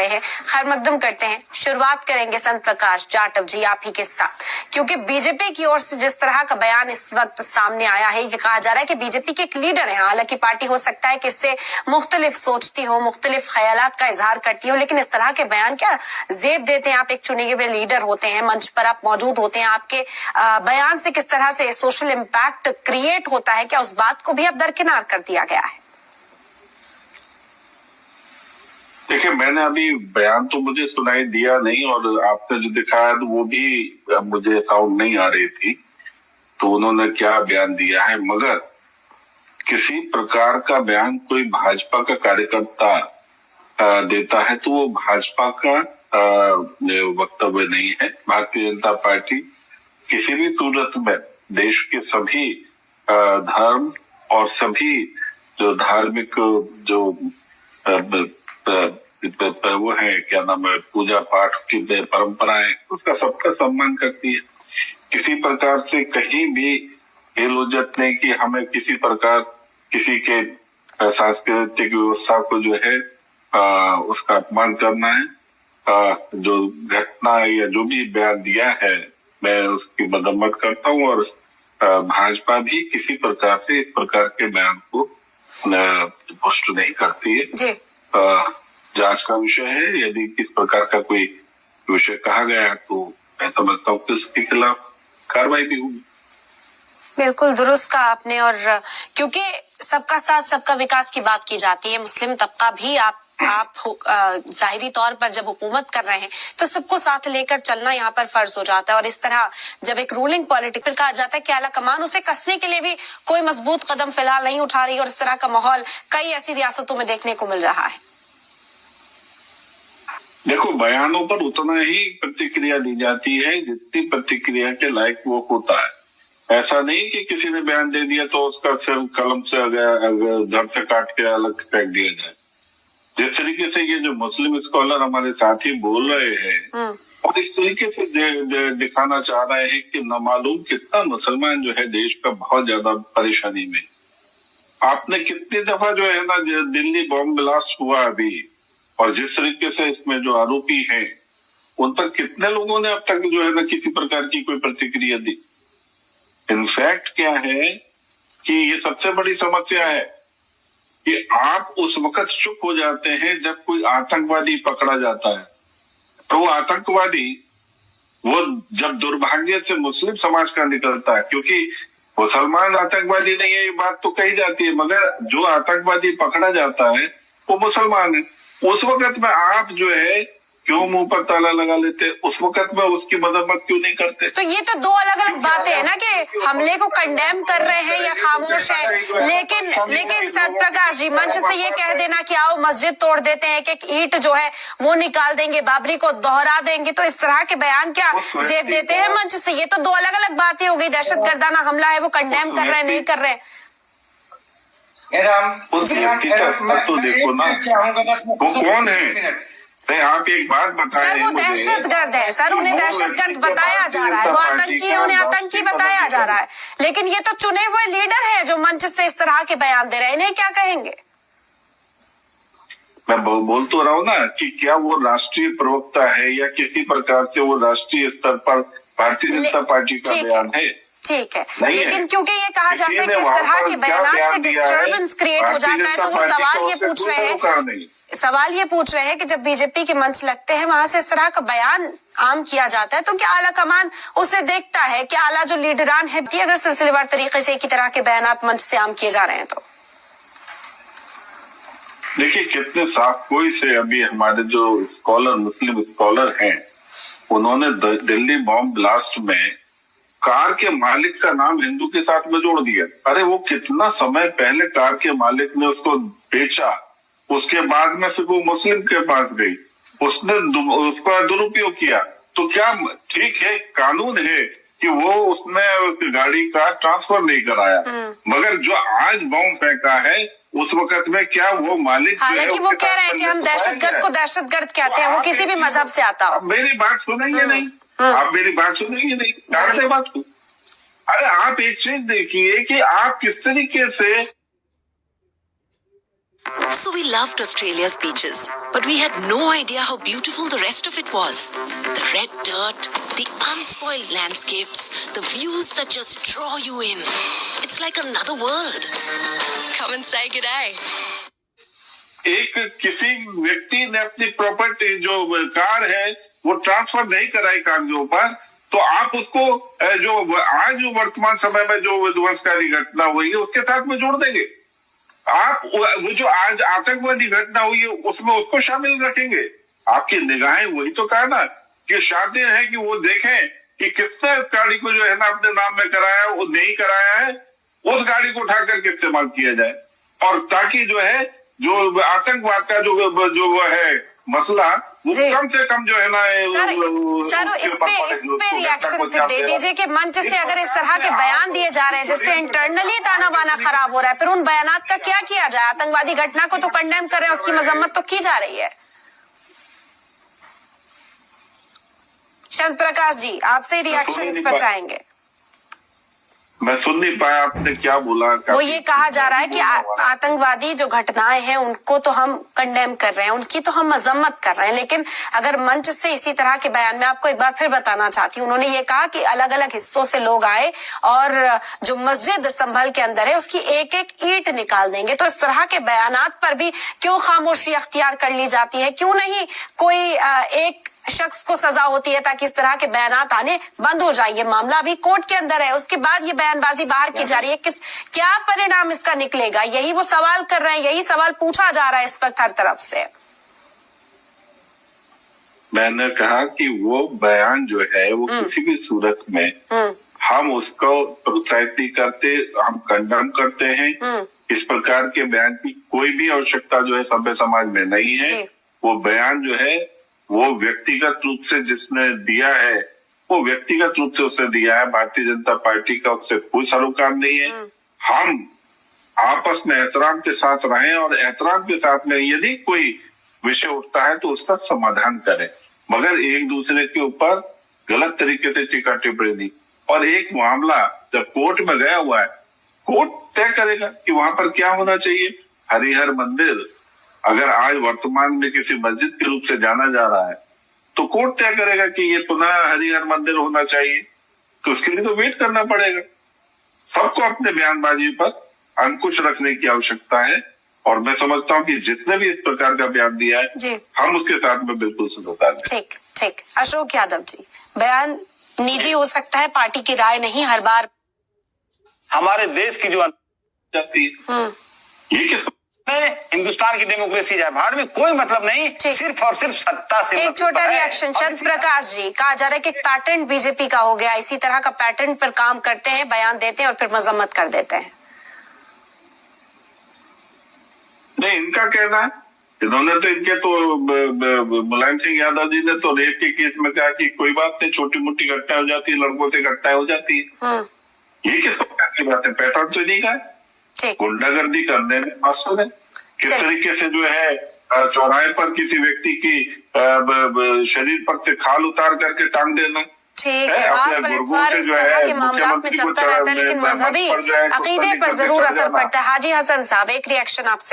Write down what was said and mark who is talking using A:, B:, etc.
A: रहे हैं। खैर मकदम करते हैं, शुरुआत करेंगे संत प्रकाश जाटव जी आप ही के साथ, क्योंकि बीजेपी की ओर से जिस तरह का बयान इस वक्त सामने आया है, ये कहा जा रहा है कि बीजेपी के एक लीडर है, हालांकि पार्टी हो सकता है कि इससे मुख्तलिफ सोचती हो, मुख्तलिफ ख्यालात का इजहार करती हो, लेकिन इस तरह के बयान क्या जेब देते हैं? आप एक चुने हुए लीडर होते हैं, मंच पर आप मौजूद होते हैं, आपके बयान से किस तरह से सोशल इम्पैक्ट क्रिएट होता है, क्या उस बात को भी अब दरकिनार कर दिया गया है?
B: देखिए, मैंने अभी बयान तो मुझे सुनाई दिया नहीं, और आपने जो दिखाया तो वो भी मुझे साउंड नहीं आ रही थी, तो उन्होंने क्या बयान दिया है। मगर किसी प्रकार का बयान कोई भाजपा का कार्यकर्ता देता है तो वो भाजपा का वक्तव्य नहीं है। भारतीय जनता पार्टी किसी भी सूरत में देश के सभी धर्म और सभी जो धार्मिक जो वो है, क्या नाम है, पूजा पाठ की परंपराएं, उसका सबका सम्मान करती है। किसी प्रकार से कहीं भी हेलोजत नहीं कि हमें किसी प्रकार किसी के सांस्कृतिक व्यवस्था को जो है उसका अपमान करना है। जो घटना या जो भी बयान दिया है मैं उसकी मदम्मत करता हूँ, और भाजपा भी किसी प्रकार से इस प्रकार के बयान को पुष्ट नहीं करती है। जांच का विषय है, यदि किस प्रकार का कोई विषय कहा गया तो मैं समझता हूँ कि उसके खिलाफ कार्रवाई भी होगी।
A: बिल्कुल दुरुस्त कहा आपने, और क्योंकि सबका साथ सबका विकास की बात की जाती है, मुस्लिम तबका भी आप जाहिरी तौर पर जब हुकूमत कर रहे हैं तो सबको साथ लेकर चलना यहाँ पर फर्ज हो जाता है। और इस तरह जब एक रूलिंग पॉलिटिक्स कहा जाता है कि आला कमान उसे कसने के लिए भी कोई मजबूत कदम फिलहाल नहीं उठा रही, और इस तरह का माहौल कई ऐसी रियासतों में देखने को मिल रहा है।
B: देखो, बयानों पर उतना ही प्रतिक्रिया दी जाती है जितनी प्रतिक्रिया के लायक वो होता है। ऐसा नहीं कि किसी ने बयान दे दिया तो उसका सिर्फ कलम से धड़ से काट के अलग फेंक दिया जाए। जिस तरीके से ये जो मुस्लिम स्कॉलर हमारे साथी बोल रहे हैं और इस तरीके से दिखाना चाह रहे हैं कि न मालूम कितना मुसलमान जो है देश का बहुत ज्यादा परेशानी में। आपने कितनी दफा जो है ना दिल्ली बॉम्ब ब्लास्ट हुआ अभी, और जिस तरीके से इसमें जो आरोपी हैं उन तक कितने लोगों ने अब तक जो है ना किसी प्रकार की कोई प्रतिक्रिया दी। इनफैक्ट क्या है कि ये सबसे बड़ी समस्या है कि आप उस वक्त चुप हो जाते हैं जब कोई आतंकवादी पकड़ा जाता है, तो वो आतंकवादी वो जब दुर्भाग्य से मुस्लिम समाज का निकलता है, क्योंकि मुसलमान आतंकवादी नहीं है ये बात तो कही जाती है, मगर जो आतंकवादी पकड़ा जाता है वो मुसलमान है। उस वक्त में आप जो है क्यों मुंह पर ताला लगा लेते, उस वक्त में उसकी मदद क्यों नहीं करते?
A: तो ये तो दो अलग अलग बातें है ना कि हमले को कंडेम कर रहे हैं या खामोश है, लेकिन सत प्रकाश जी मंच से ये कह देना कि आओ मस्जिद तोड़ देते हैं, कि ईंट जो है वो निकाल देंगे, बाबरी को दोहरा देंगे, तो इस तरह के बयान क्या जेब देते हैं मंच से? ये तो दो अलग अलग बातें हो गई। दहशतगर्दाना हमला है वो कंडेम कर रहे हैं, नहीं कर रहे हैं।
B: तो देखो ना वो कौन है। आप एक बात बताएं।
A: सर वो दहशतगर्द है सर, उन्हें दहशतगर्द बताया जा रहा है, वो आतंकी है, उन्हें आतंकी बताया जा रहा है, लेकिन ये तो चुने हुए लीडर है जो मंच से इस तरह के बयान दे रहे हैं, इन्हें क्या कहेंगे?
B: मैं बोल तो रहा हूँ ना कि क्या वो राष्ट्रीय प्रवक्ता है या किसी प्रकार से वो राष्ट्रीय स्तर पर भारतीय जनता पार्टी का बयान है।
A: ठीक है, लेकिन क्योंकि ये कहा जाता है कि इस तरह के बयान से डिस्टर्बेंस क्रिएट हो जाता है, तो वो सवाल ये पूछ रहे हैं कि जब बीजेपी के मंच लगते हैं वहां से इस तरह का बयान आम किया जाता है, तो क्या आला कमान उसे देखता है? क्या आला जो लीडरान है कि अगर सिलसिलेवार तरीके से एक ही तरह के बयान मंच से आम किए जा रहे हैं तो?
B: देखिए कितने साफ कोई से अभी हमारे जो स्कॉलर मुस्लिम स्कॉलर हैं उन्होंने दिल्ली बॉम्ब ब्लास्ट में कार के मालिक का नाम हिंदू के साथ में जोड़ दिया। अरे वो कितना समय पहले कार के मालिक ने उसको बेचा, उसके बाद में फिर वो मुस्लिम के पास गई, उसने उसका दुरुपयोग किया, तो क्या ठीक है कानून है कि वो उसने गाड़ी का ट्रांसफर नहीं कराया, मगर जो आज बॉम्ब फेंका है उस वक्त में क्या वो मालिक,
A: हालांकि वो कह रहे हैं कि हम दहशतगर्द को दहशतगर्द कहते हैं, वो किसी भी मजहब से आता हो।
B: मेरी बात सुनेंगे नहीं, आप मेरी बात सुनेंगे नहीं, कहां से बात? अरे आप एक चीज देखिए कि आप किस तरीके से
C: So we loved Australia's beaches, but we had no idea how beautiful the rest of it was. The red dirt, the unspoiled landscapes, the views that just draw you in. It's like another world. Come and say g'day.
B: एक किसी व्यक्ति ने अपनी property जो car है वो transfer नहीं कराई कागजों पर, तो आप उसको जो आज वर्तमान समय में जो विध्वंसकारी घटना हुई है उसके साथ में जोड़ देंगे। आप वो जो आज आतंकवादी घटना हुई है उसमें उसको शामिल रखेंगे। आपकी निगाहें वही तो कहा ना कि शादी है कि वो देखें कि कितना गाड़ी को जो है ना अपने नाम में कराया वो नहीं कराया है, उस गाड़ी को उठा करके इस्तेमाल किया जाए, और ताकि जो है जो आतंकवाद का जो वो है मसला वो कम से कम जो है ना
A: सर इस पे रिएक्शन फिर दे दीजिए कि मंच से अगर इस तरह के बयान दिए जा रहे हैं जिससे इंटरनली ताना बाना खराब हो रहा है, फिर उन बयानात का क्या किया जाए? आतंकवादी घटना को तो कंडेम कर रहे हैं, उसकी मजम्मत तो की जा रही है। चंद्र प्रकाश जी, आपसे रिएक्शन इस पर चाहेंगे।
B: मैं सुन नहीं पाया आपने क्या बोला।
A: वो ये कहा जा रहा है कि आतंकवादी जो घटनाएं हैं उनको तो हम कंडेम कर रहे हैं, उनकी तो हम मजम्मत कर रहे हैं, लेकिन अगर मंच से इसी तरह के बयान में आपको एक बार फिर बताना चाहती हूँ, उन्होंने ये कहा कि अलग अलग हिस्सों से लोग आए और जो मस्जिद संभल के अंदर है उसकी एक एक ईंट निकाल देंगे। तो इस तरह के बयानात पर भी क्यों खामोशी अख्तियार कर ली जाती है? क्यों नहीं कोई एक शख्स को सजा होती है ताकि इस तरह के बयानात आने बंद हो जाए? ये मामला अभी कोर्ट के अंदर है, उसके बाद ये बयानबाजी बाहर की जा रही है। क्या परिणाम इसका निकलेगा? यही वो सवाल कर रहे हैं, यही सवाल पूछा जा रहा है इस वक्त हर तरफ से।
B: मैंने कहा कि वो बयान जो है वो किसी भी सूरत में हम उसको प्रोत्साहित नहीं करते, हम कंडम करते हैं। इस प्रकार के बयान की कोई भी आवश्यकता जो है सभ्य समाज में नहीं है। वो बयान जो है वो व्यक्तिगत रूप से जिसने दिया है वो व्यक्तिगत रूप से उसने दिया है, भारतीय जनता पार्टी का उससे कोई सरोकार नहीं है। हम आपस में एहतराम के साथ रहें और एहतराम के साथ में यदि कोई विषय उठता है तो उसका समाधान करें, मगर एक दूसरे के ऊपर गलत तरीके से टीका टिप्पणी। और एक मामला जब कोर्ट में गया हुआ है, कोर्ट तय करेगा कि वहां पर क्या होना चाहिए। हरिहर मंदिर अगर आज वर्तमान में किसी मस्जिद के रूप से जाना जा रहा है तो कोर्ट तय करेगा कि ये पुनः हरिहर मंदिर होना चाहिए, तो उसके लिए तो वेट करना पड़ेगा। सबको अपने बयानबाजी पर अंकुश रखने की आवश्यकता है, और मैं समझता हूँ कि जिसने भी इस प्रकार का बयान दिया है हम उसके साथ में बिल्कुल समझदार हैं।
A: ठीक। अशोक यादव जी, बयान निजी हो सकता है, पार्टी की राय नहीं। हर बार
D: हमारे देश की जो
B: ये किस
D: हिंदुस्तान की डेमोक्रेसी जाए भाड़ में कोई मतलब नहीं, सिर्फ और सिर्फ सत्ता से।
A: एक छोटा रिएक्शन चंद्र प्रकाश जी, कहा जा रहा है कि पैटर्न बीजेपी का हो गया, इसी तरह का पैटर्न पर काम करते हैं, बयान देते हैं और फिर मजम्मत कर देते हैं।
B: नहीं, इनका कहना है, इन्होंने तो इनके तो मुलायम सिंह यादव जी ने तो रेप के केस में कहा कि कोई बात नहीं, छोटी मोटी घटना हो जाती है, लड़कों से घटना हो जाती है। ये किस प्रकार की बात है? पैटर्न तो नहीं का गुंडागर्दी करने में मासूम है। किस तरीके से जो है चौराहे पर किसी व्यक्ति की शरीर पर से खाल उतार करके टांग देना।
A: ठीक है, बार पलटवार इस तरह के मामलात में चलता रहता है, लेकिन मजहबी अकीदे पर जरूर असर पड़ता है। हाजी हसन साहब, एक रिएक्शन आपसे।